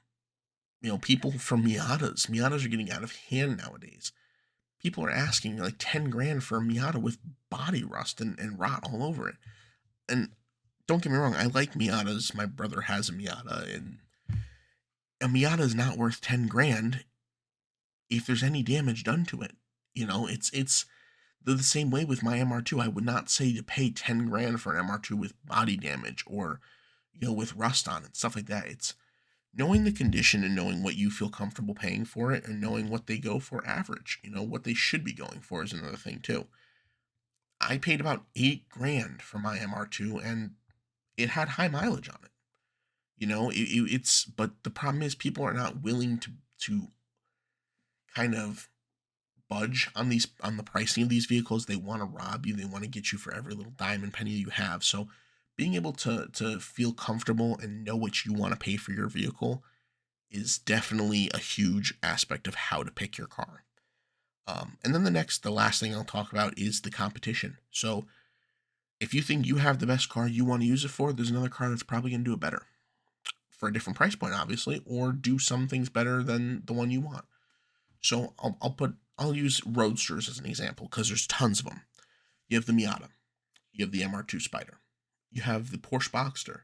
People from Miatas are getting out of hand nowadays. People are asking like 10 grand for a Miata with body rust and rot all over it. And don't get me wrong, I like Miatas. My brother has a Miata, and a Miata is not worth 10 grand if there's any damage done to it. It's the same way with my MR2. I would not say to pay 10 grand for an MR2 with body damage or with rust on it, stuff like that. It's knowing the condition and knowing what you feel comfortable paying for it and knowing what they go for average, what they should be going for is another thing too. I paid about 8 grand for my MR2 and it had high mileage on it. But the problem is people are not willing to kind of budge on the pricing of these vehicles. They want to rob you. They want to get you for every little dime and penny you have. So being able to feel comfortable and know what you want to pay for your vehicle is definitely a huge aspect of how to pick your car. And then the last thing I'll talk about is the competition. So if you think you have the best car you want to use it for, there's another car that's probably going to do it better for a different price point, obviously, or do some things better than the one you want. So I'll use roadsters as an example because there's tons of them. You have the Miata, you have the MR2 Spider, you have the Porsche Boxster,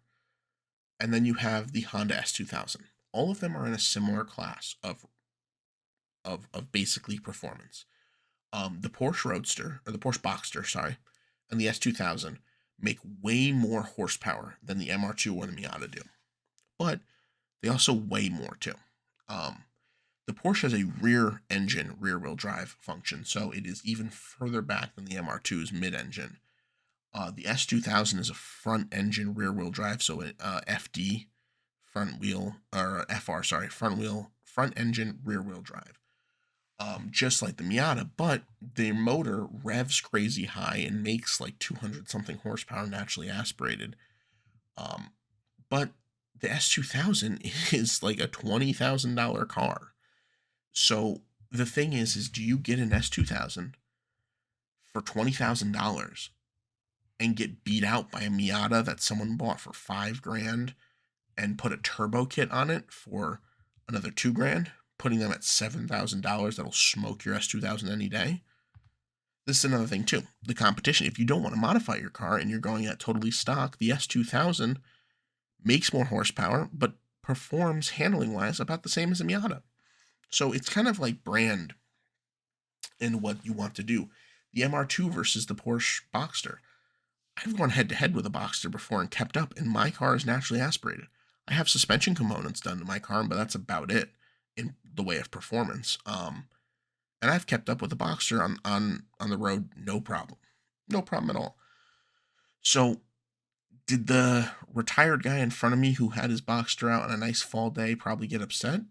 and then you have the Honda S2000. All of them are in a similar class of basically performance. The Porsche Roadster or the Porsche Boxster, sorry, and the S2000 make way more horsepower than the MR2 or the Miata do, but they also weigh more too. Um, the Porsche has a rear engine, rear wheel drive function, so it is even further back than the MR2's mid engine. The S2000 is a front engine, rear wheel drive, so FD, front wheel, or FR, sorry, front engine, rear wheel drive. Just like the Miata, but the motor revs crazy high and makes like 200 something horsepower naturally aspirated. Um, but the S2000 is like a $20,000 car. So the thing is do you get an S2000 for $20,000 and get beat out by a Miata that someone bought for 5 grand and put a turbo kit on it for another 2 grand, putting them at $7,000 that'll smoke your S2000 any day? This is another thing too. The competition. If you don't want to modify your car and you're going at totally stock, the S2000 makes more horsepower, but performs handling wise about the same as a Miata. So it's kind of like brand and what you want to do. The MR2 versus the Porsche Boxster. I've gone head to head with a Boxster before and kept up, and my car is naturally aspirated. I have suspension components done to my car, but that's about it in the way of performance. And I've kept up with the Boxster on the road, no problem, no problem at all. So, did the retired guy in front of me who had his Boxster out on a nice fall day probably get upset?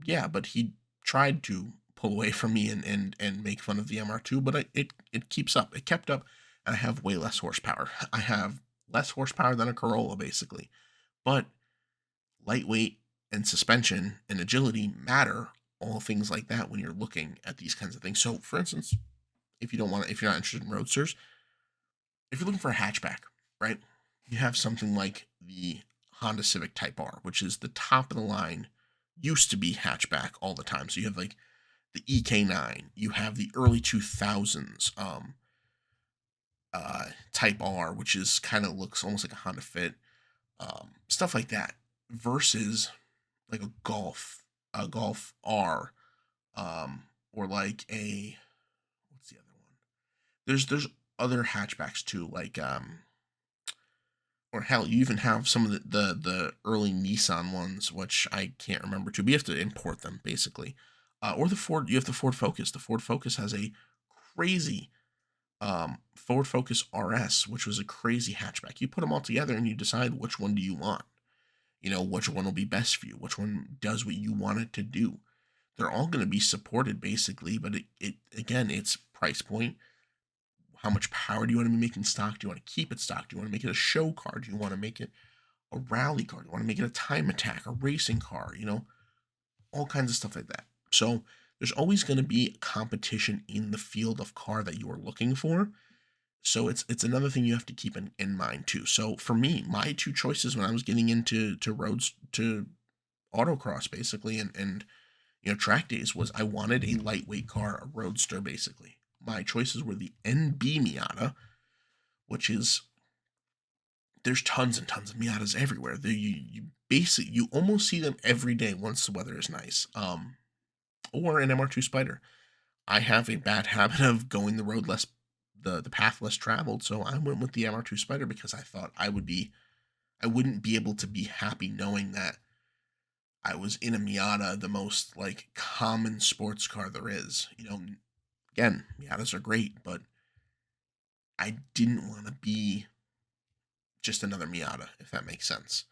Yeah, but he tried to pull away from me and make fun of the MR2, but it keeps up. It kept up, and I have way less horsepower. I have less horsepower than a Corolla, basically. But lightweight and suspension and agility matter, all things like that when you're looking at these kinds of things. So, for instance, if you're not interested in roadsters, if you're looking for a hatchback, right? You have something like the Honda Civic Type R, which is the top of the line, used to be hatchback all the time. So you have like the EK9, you have the early 2000s Type R, which is kind of looks almost like a Honda Fit, stuff like that, versus like a Golf R, or like a what's the other one? There's other hatchbacks too, like or hell, you even have some of the early Nissan ones, which I can't remember too. But you have to import them basically, or the Ford. You have the Ford Focus. The Ford Focus has a crazy Ford Focus RS, which was a crazy hatchback. You put them all together and you decide which one do you want. Which one will be best for you. Which one does what you want it to do. They're all going to be supported basically, but it again, it's price point. How much power do you want to be making stock? Do you want to keep it stock? Do you want to make it a show car? Do you want to make it a rally car? Do you want to make it a time attack, a racing car? All kinds of stuff like that. So there's always going to be competition in the field of car that you are looking for. So it's another thing you have to keep in mind too. So for me, my two choices when I was getting into roads to autocross basically and track days was I wanted a lightweight car, a roadster basically. My choices were the NB Miata, which is there's tons and tons of Miatas everywhere. You almost see them every day once the weather is nice. Or an MR2 Spider. I have a bad habit of going the road less the path less traveled, so I went with the MR2 Spider because I thought I wouldn't be able to be happy knowing that I was in a Miata, the most like common sports car there is. Again, Miatas are great, but I didn't want to be just another Miata, if that makes sense.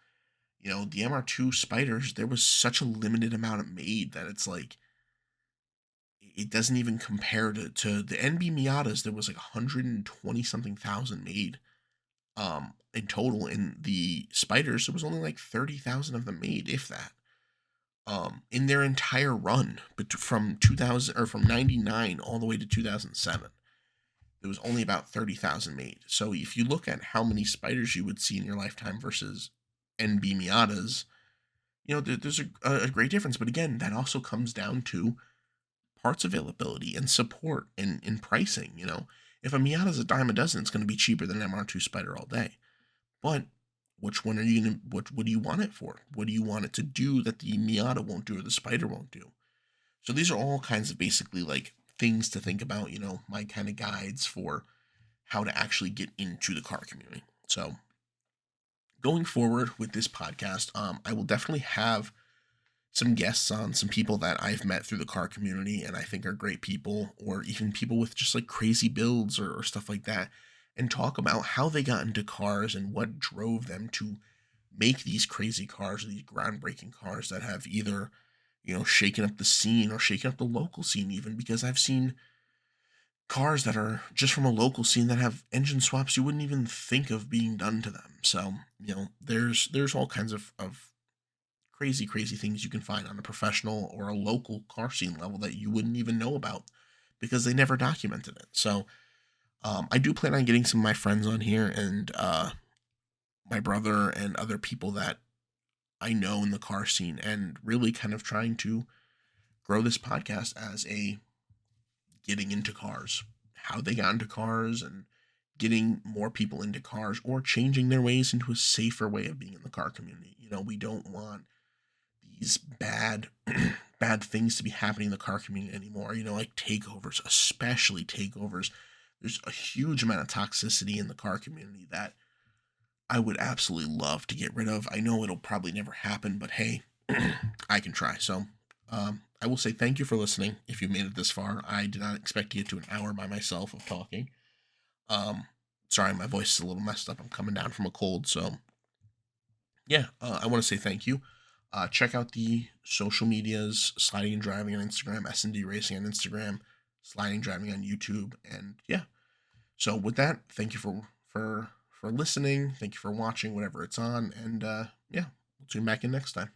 The MR2 Spiders, there was such a limited amount of made that it's like it doesn't even compare to the NB Miatas. There was like 120 something thousand made in total. In the Spiders, there was only like 30,000 of them made, if that. In their entire run, but from 2000 or from 99 all the way to 2007, there was only about 30,000 made. So if you look at how many Spiders you would see in your lifetime versus NB Miatas, there's a great difference. But again, that also comes down to parts availability and support and pricing. If a Miata's a dime a dozen, it's going to be cheaper than an MR2 Spider all day. But which one are you gonna? What do you want it for? What do you want it to do that the Miata won't do or the Spider won't do? So these are all kinds of basically like things to think about. My kind of guides for how to actually get into the car community. So going forward with this podcast, I will definitely have some guests on, some people that I've met through the car community and I think are great people, or even people with just like crazy builds or stuff like that, and talk about how they got into cars and what drove them to make these crazy cars, these groundbreaking cars that have either, shaken up the scene or shaken up the local scene, even because I've seen cars that are just from a local scene that have engine swaps you wouldn't even think of being done to them. So, there's all kinds of crazy, crazy things you can find on a professional or a local car scene level that you wouldn't even know about because they never documented it. So, I do plan on getting some of my friends on here and my brother and other people that I know in the car scene, and really kind of trying to grow this podcast as a getting into cars, how they got into cars, and getting more people into cars or changing their ways into a safer way of being in the car community. We don't want these bad things to be happening in the car community anymore. Like takeovers, especially takeovers. There's a huge amount of toxicity in the car community that I would absolutely love to get rid of. I know it'll probably never happen, but hey, I can try. So, I will say thank you for listening. If you made it this far, I did not expect to get to an hour by myself of talking. Um, Sorry, my voice is a little messed up. I'm coming down from a cold, so yeah, I want to say thank you. Check out the social medias: Sliding and Driving on Instagram, S&D Racing on Instagram, Sliding Driving on YouTube, and yeah. So with that, thank you for listening. Thank you for watching, whatever it's on, and yeah, we'll tune back in next time.